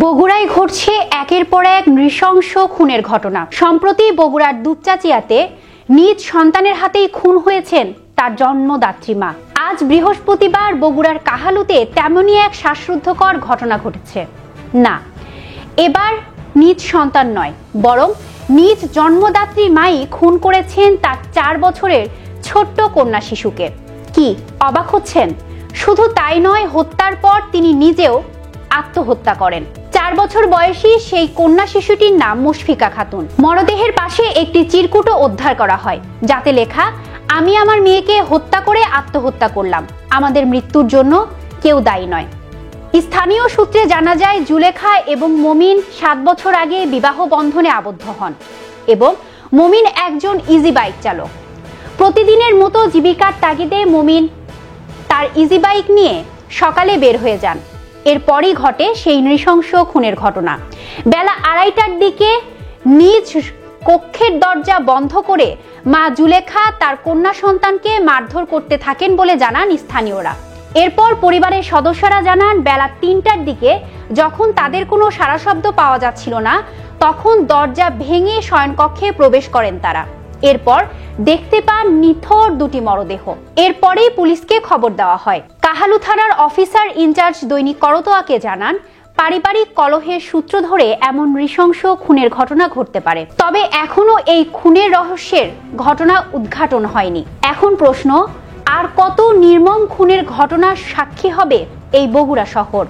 বগুড়ায় ঘটছে একের পর এক নৃশংস খুনের ঘটনা। সম্প্রতি বগুড়ার দুপচাচিয়াতে নিজ সন্তানের হাতেই খুন হয়েছেন তার জন্মদাত্রী মা। আজ বৃহস্পতিবার বগুড়ার কাহালুতে তেমনই এক শ্বাসরুদ্ধকর ঘটনা ঘটেছে। না, এবার নিজ সন্তান নয়, বরং নিজ জন্মদাত্রী মাই খুন করেছেন তার 4 বছরের ছোট্ট কন্যা শিশুকে। কি অবাক হচ্ছেন? শুধু তাই নয়, হত্যার পর তিনি নিজেও আত্মহত্যা করেন। 4 বছর বয়সী সেই কন্যা শিশুটির নাম মুশফিকা খাতুন। মরদেহের পাশে একটি চিরকুটও উদ্ধার করা হয়, যাতে লেখা, আমি আমার মেয়েকে হত্যা করে আত্মহত্যা করলাম, আমাদের মৃত্যুর জন্য কেউ দায়ী নয়। স্থানীয় সূত্রে জানা যায়, জুলেখা এবং মমিন 7 বছর আগে বিবাহ বন্ধনে আবদ্ধ হন এবং মমিন একজন ইজি বাইক চালক। প্রতিদিনের মতো জীবিকার তাগিদে মমিন তার ইজি বাইক নিয়ে সকালে বের হয়ে যান। এরপরই ঘটে সেই নৃশংস খুনের ঘটনা। বেলা 2:30টার দিকে নিজ কক্ষের দরজা বন্ধ করে মা জুলেখা তার কন্যা সন্তানকে মারধর করতে থাকেন বলে জানান স্থানীয়রা। এরপর পরিবারের সদস্যরা জানান, বেলা 3টার দিকে যখন তাদের কোনো সাড়া শব্দ পাওয়া যাচ্ছিল না, তখন দরজা ভেঙে শয়নকক্ষে প্রবেশ করেন তারা। এরপর দেখতে পান নিথর দুটি মরদেহ। এরপরেই পুলিশকে খবর দেওয়া হয়। কাহালু থানার অফিসার ইনচার্জ দৈনিক করতোয়াকে জানান, পারিবারিক কলহের সূত্র ধরে এমন নৃশংস খুনের ঘটনা ঘটতে পারে। তবে এখনো এই খুনের রহস্যের ঘটনা উদ্ঘাটন হয়নি। এখন প্রশ্ন, আর কত নির্মম খুনের ঘটনার সাক্ষী হবে এই বগুড়া শহর?